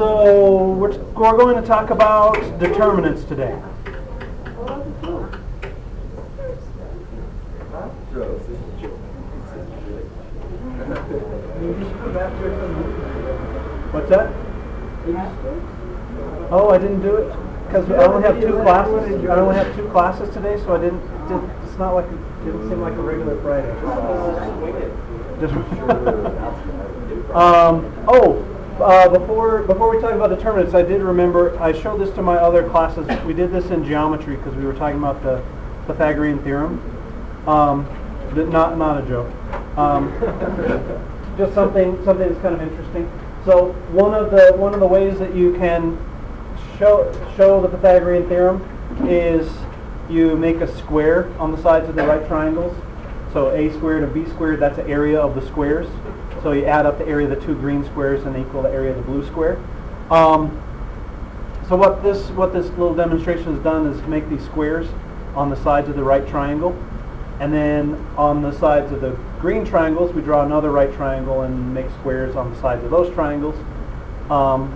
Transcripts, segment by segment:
So we're going to talk about determinants today. What's that? Oh, I didn't do it because I only have two classes. I only have two classes today, so I didn't. It's not like it didn't seem like a regular Friday. Before we talk about determinants, I did remember I showed this to my other classes. We did this in geometry because we were talking about the Pythagorean Theorem. Not a joke. Just something that's kind of interesting. So one of the ways that you can show the Pythagorean Theorem is you make a square on the sides of the right triangles. So a squared and b squared, that's the area of the squares. So you add up the area of the two green squares and equal the area of the blue square. So what this little demonstration has done is make these squares on the sides of the right triangle. And then on the sides of the green triangles, we draw another right triangle and make squares on the sides of those triangles. And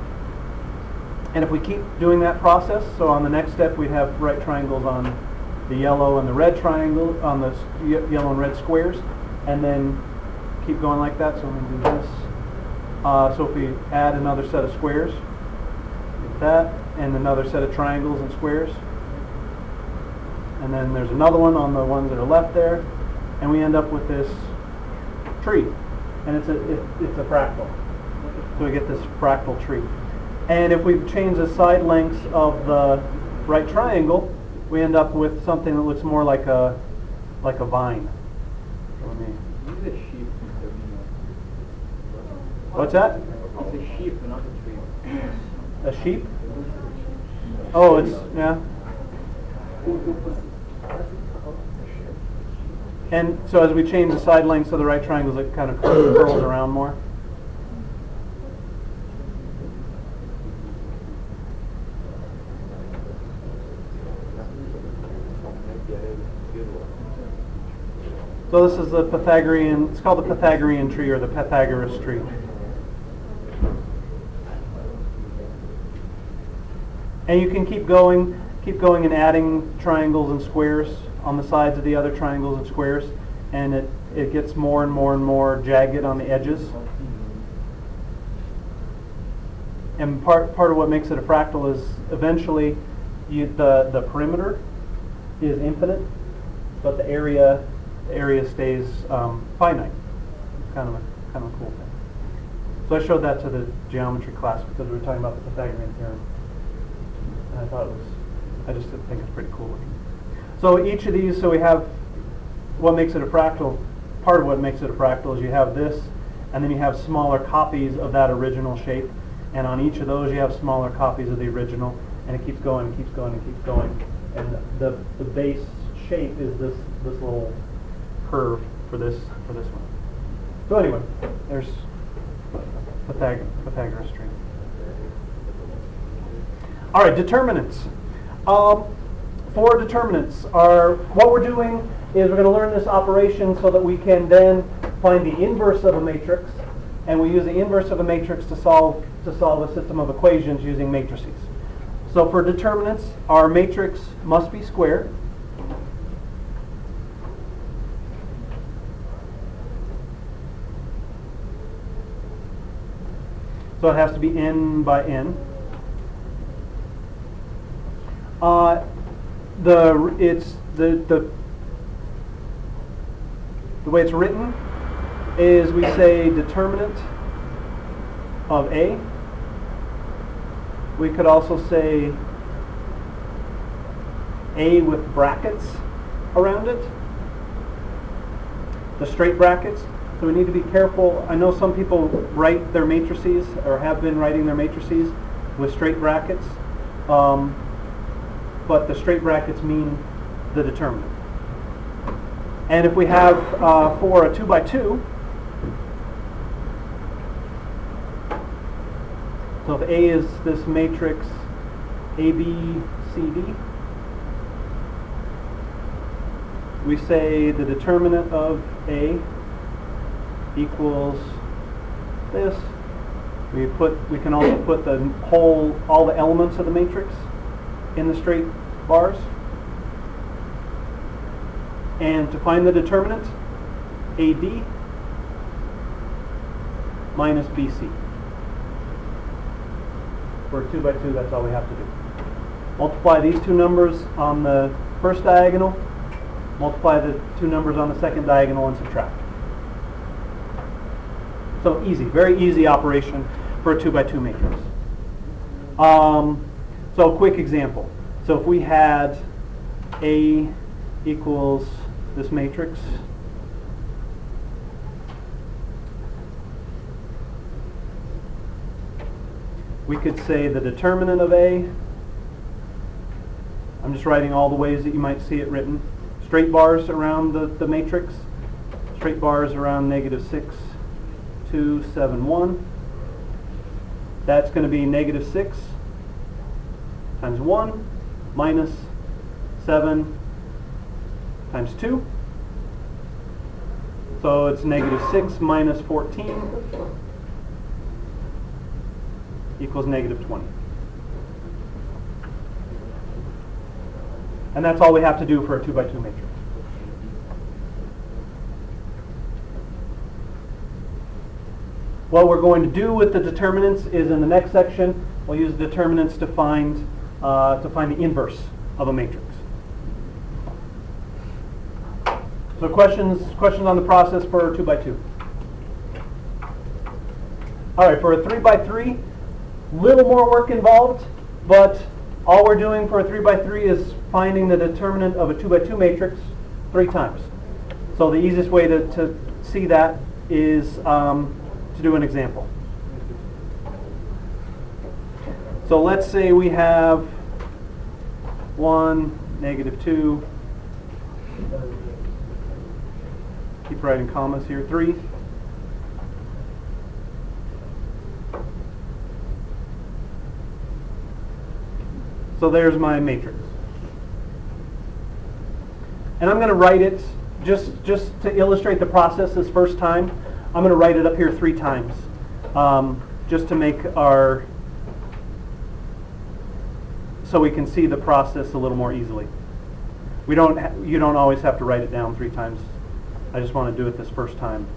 if we keep doing that process, so on the next step we'd have right triangles on the yellow and the red triangle, on the yellow and red squares, and then keep going like that. So I'm going to do this. So if we add another set of squares, like that, and another set of triangles and squares, and then there's another one on the ones that are left there, and we end up with this tree, and it's a fractal. So we get this fractal tree. And if we change the side lengths of the right triangle, we end up with something that looks more like a vine. What's that? It's a sheep, not a tree. A sheep? Oh, it's, yeah. And so as we change the side lengths of the right triangles, it kind of curls around more. So this is the Pythagorean, it's called the Pythagorean tree or the Pythagoras tree. And you can keep going and adding triangles and squares on the sides of the other triangles and squares, and it gets more and more and more jagged on the edges. And part of what makes it a fractal is eventually the perimeter is infinite, but the area stays finite. Kind of a cool thing. So I showed that to the geometry class because we were talking about the Pythagorean Theorem, and I just think it's pretty cool looking. So each of these, so we have what makes it a fractal. Part of what makes it a fractal is you have this, and then you have smaller copies of that original shape, and on each of those you have smaller copies of the original, and it keeps going and keeps going and keeps going, and the base shape is this little curve for this one. So anyway, there's Pythagoras tree. All right, determinants. For determinants, what we're doing is we're going to learn this operation so that we can then find the inverse of a matrix, and we use the inverse of a matrix to solve a system of equations using matrices. So for determinants, our matrix must be square. So it has to be n by n. The way it's written is we say determinant of A. We could also say A with brackets around it, the straight brackets. So we need to be careful. I know some people write their matrices or have been writing their matrices with straight brackets, but the straight brackets mean the determinant. And if we have for a 2 by 2, so if A is this matrix A, B, C, D, we say the determinant of A equals this We can also put all the elements of the matrix in the straight bars. And to find the determinant, AD minus BC. For a 2 by 2, that's all we have to do. Multiply these two numbers on the first diagonal, multiply the two numbers on the second diagonal, and subtract. So easy, very easy operation for a 2 by 2 matrix. So a quick example. So if we had A equals this matrix, we could say the determinant of A, I'm just writing all the ways that you might see it written. Straight bars around the matrix, straight bars around negative 6, 2, 7, 1. That's going to be negative 6 times 1 minus 7 times 2. So it's negative 6 minus 14 equals negative 20. And that's all we have to do for a 2 by 2 matrix. What we're going to do with the determinants is in the next section, we'll use determinants to find the inverse of a matrix. So questions on the process for a 2 by 2? All right, for a 3 by 3, little more work involved, but all we're doing for a 3 by 3 is finding the determinant of a 2 by 2 matrix 3 times. So the easiest way to see that is to do an example. So let's say we have 1, negative 2, keep writing commas here, 3. So there's my matrix. And I'm going to write it, just to illustrate the process this first time, I'm going to write it up here 3 times, just to make so we can see the process a little more easily. You don't always have to write it down 3 times. I just want to do it this first time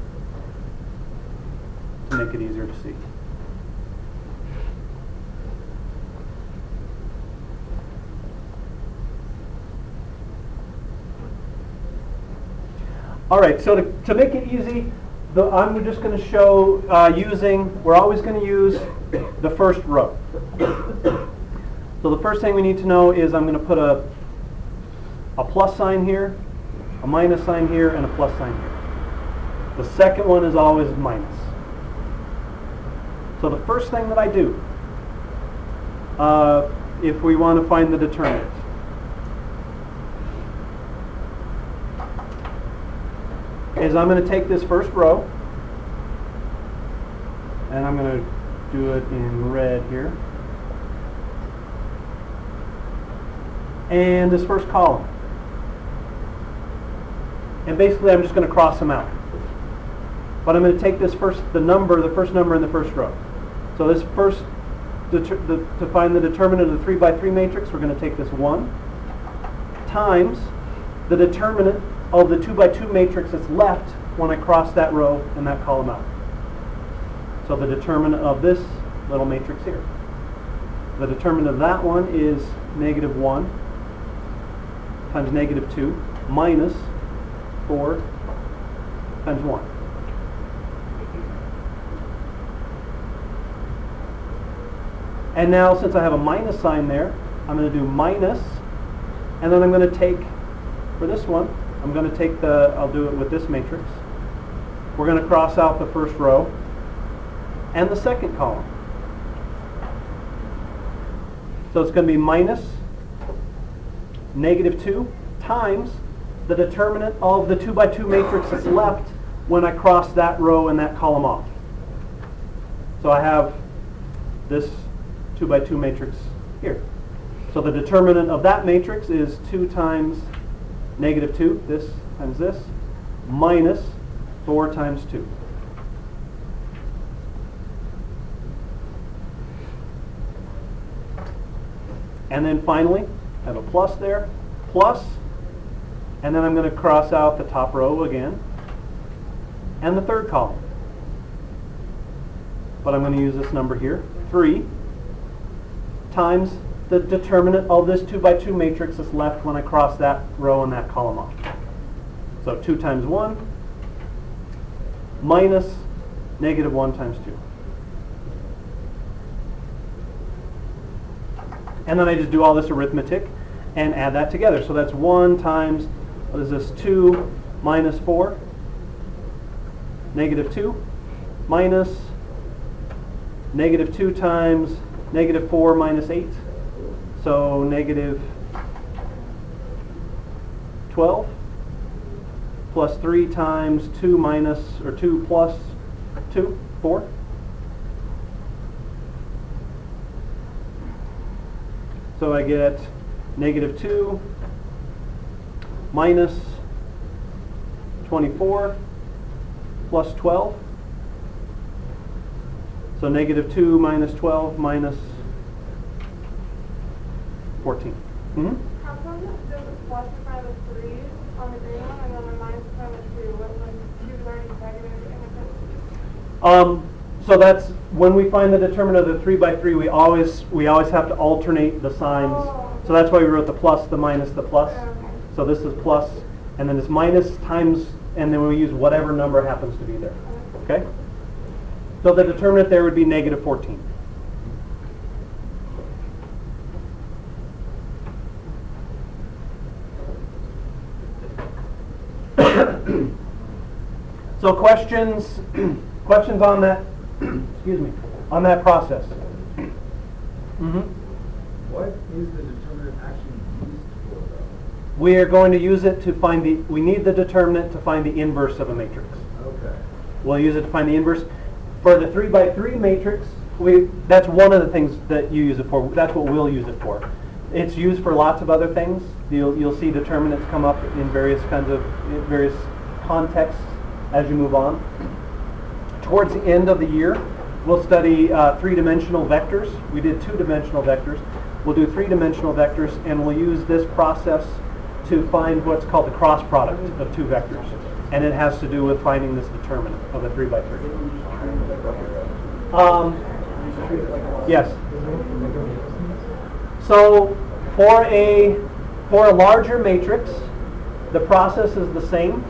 to make it easier to see. All right, so to make it easy, I'm just going to show we're always going to use the first row. So the first thing we need to know is I'm going to put a plus sign here, a minus sign here, and a plus sign here. The second one is always minus. So the first thing that I do, if we want to find the determinant, is I'm going to take this first row, and I'm going to do it in red here, and this first column. And basically I'm just going to cross them out. But I'm going to take the first number in the first row. So this first, to find the determinant of the 3 by 3 matrix, we're going to take this 1 times the determinant of the 2 by 2 matrix that's left when I cross that row and that column out. So the determinant of this little matrix here. The determinant of that one is negative 1 times negative 2 minus 4 times 1. And now since I have a minus sign there, I'm going to do minus, and then I'm going to take, for this one, I'm going to take I'll do it with this matrix. We're going to cross out the first row and the second column. So it's going to be minus negative 2 times the determinant of the 2 by 2 matrix that's left when I cross that row and that column off. So I have this 2 by 2 matrix here. So the determinant of that matrix is 2 times negative 2, this times this, minus 4 times 2. And then finally, I have a plus there, plus, and then I'm going to cross out the top row again, and the third column. But I'm going to use this number here, 3 times the determinant of this 2 by 2 matrix that's left when I cross that row and that column off. So 2 times 1 minus negative 1 times 2. And then I just do all this arithmetic and add that together. So that's 1 times, what is this, 2 minus 4, negative 2, minus negative 2 times negative 4 minus 8, so negative 12, plus 3 times 2 minus, or 2 plus 2, 4. So I get negative 2 minus 24 plus 12. So negative 2 minus 12 minus 14. Mm-hmm. How come there's a plus in front of the 3 on the green one and then a minus in front of the 2? When 2 is already negative? So that's when we find the determinant of the 3 by 3, we always have to alternate the signs. Oh. So that's why we wrote the plus, the minus, the plus. Okay. So this is plus, and then it's minus times, and then we use whatever number happens to be there. Okay? So the determinant there would be negative 14. So questions on that, excuse me, on that process. Mm-hmm. What is the determinant actually used for, though? We are going to use it to find we need the determinant to find the inverse of a matrix. Okay. We'll use it to find the inverse. For the 3 by 3 matrix, that's one of the things that you use it for. That's what we'll use it for. It's used for lots of other things. You'll see determinants come up in various contexts as you move on. Towards the end of the year, we'll study 3-dimensional vectors. We did 2-dimensional vectors. We'll do 3-dimensional vectors, and we'll use this process to find what's called the cross product of 2 vectors. And it has to do with finding this determinant of a 3 by 3. Yes. So for a larger matrix, the process is the same,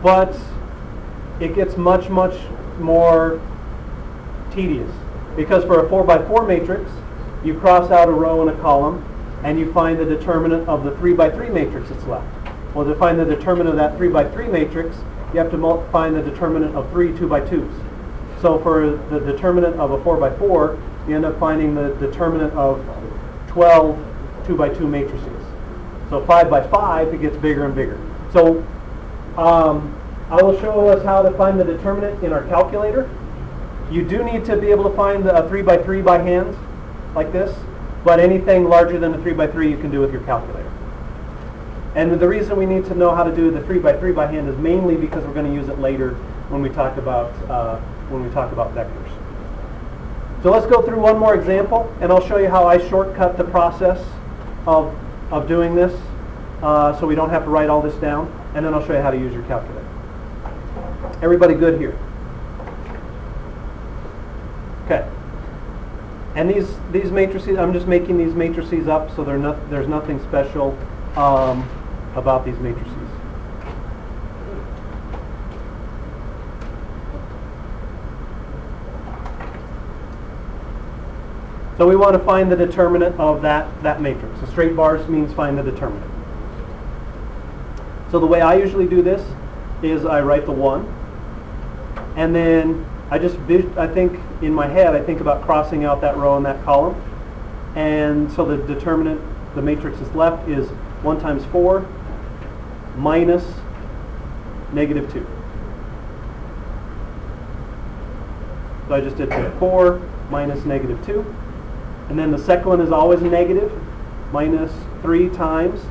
but it gets much more tedious, because for a 4 by 4 matrix, you cross out a row and a column, and you find the determinant of the 3 by 3 matrix that's left. Well, to find the determinant of that 3 by 3 matrix, you have to find the determinant of 3 2 by 2s. So for the determinant of a 4 by 4, you end up finding the determinant of 12 2 by 2 matrices. So 5 by 5, it gets bigger and bigger. So I will show us how to find the determinant in our calculator. You do need to be able to find a 3 by 3 by hand, like this, but anything larger than a 3 by 3 you can do with your calculator. And the reason we need to know how to do the 3 by 3 by hand is mainly because we're going to use it later when we talk about vectors. So let's go through one more example, and I'll show you how I shortcut the process of doing this, so we don't have to write all this down, and then I'll show you how to use your calculator. Everybody good here? Okay. And these matrices, I'm just making these matrices up, so there's nothing special about these matrices. So we want to find the determinant of that matrix. So straight bars means find the determinant. So the way I usually do this is I write the 1, and then I think in my head I think about crossing out that row and that column, and so the determinant, the matrix that's left, is 1 times 4 minus negative 2. So I just did 4 minus negative 2. And then the second one is always negative, minus 3 times,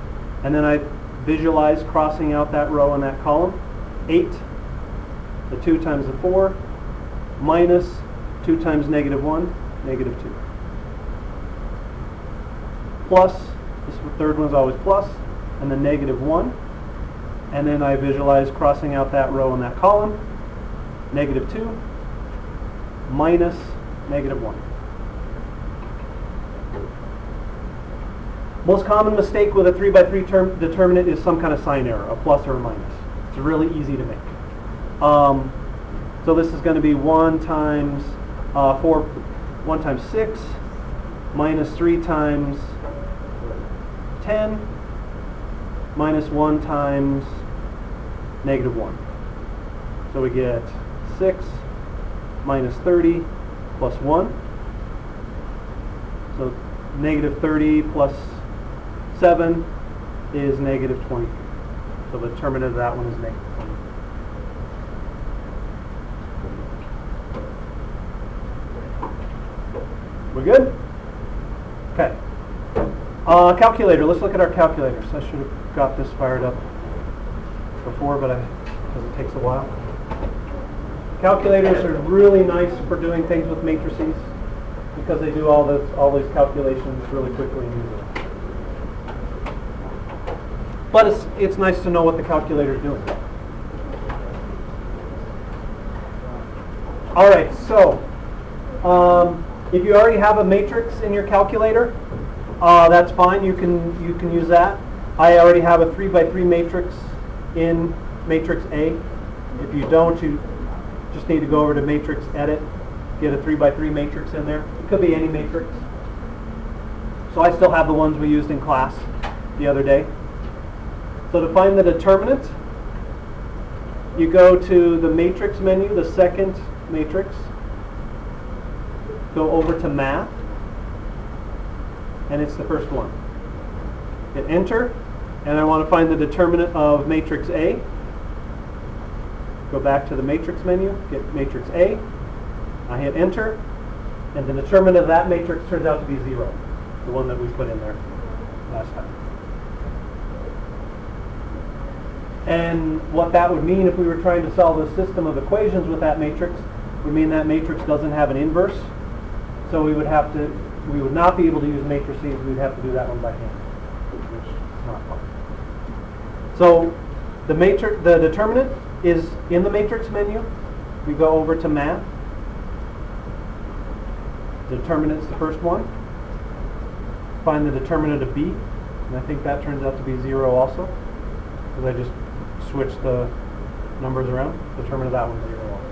and then I visualize crossing out that row and that column. 8, the 2 times the 4, minus 2 times negative 1, negative 2. plus, this third one is always plus, and then negative 1. And then I visualize crossing out that row and that column. Negative 2 minus negative 1. Most common mistake with a 3 by 3 determinant is some kind of sign error, a plus or a minus. It's really easy to make. So this is going to be 1 times 1 times 6 minus 3 times 10 minus 1 times negative 1. So we get 6 minus 30 plus 1. So negative 30 plus 7 is negative 23. So the determinant of that one is negative 23. We good? Okay. Calculator. Let's look at our calculators. I should have got this fired up before, but because it takes a while. Calculators are really nice for doing things with matrices because they do all these calculations really quickly and easily. But it's nice to know what the calculator is doing. All right, so if you already have a matrix in your calculator, that's fine. You can use that. I already have a 3 by 3 matrix in matrix A. If you don't, you just need to go over to matrix edit, get a 3 by 3 matrix in there. It could be any matrix. So I still have the ones we used in class the other day. So to find the determinant, you go to the matrix menu, the second matrix, go over to math, and it's the first one. Hit enter, and I want to find the determinant of matrix A. Go back to the matrix menu, get matrix A. I hit enter, and the determinant of that matrix turns out to be 0, the one that we put in there last time. And what that would mean if we were trying to solve a system of equations with that matrix would mean that matrix doesn't have an inverse. So we would not be able to use matrices. We'd have to do that one by hand, which is not fun. So the determinant is in the matrix menu. We go over to math. The determinant is the first one. Find the determinant of B, and I think that turns out to be 0 also, because I just switched the numbers around. The determinant of that one is 0 also.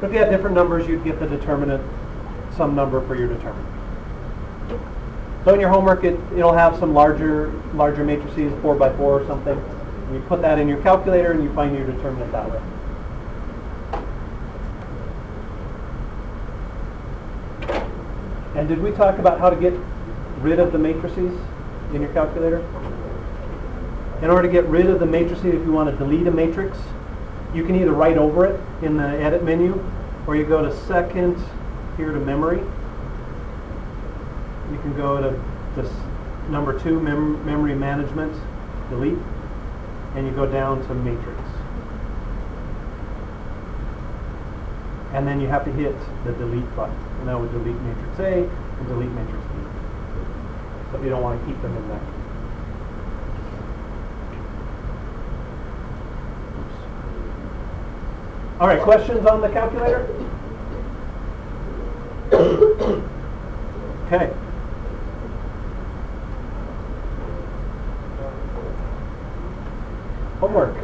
But if you had different numbers, you'd get the determinant, some number for your determinant. So in your homework, it'll have some larger matrices, 4 by 4 or something. And you put that in your calculator and you find your determinant that way. And did we talk about how to get rid of the matrices in your calculator? In order to get rid of the matrices, if you want to delete a matrix, you can either write over it in the edit menu, or you go to second, here to memory. You can go to this number 2, memory management, delete, and you go down to matrix. And then you have to hit the delete button, and that would delete matrix A and delete matrix B. So if you don't want to keep them in there. All right, questions on the calculator? Okay. Homework.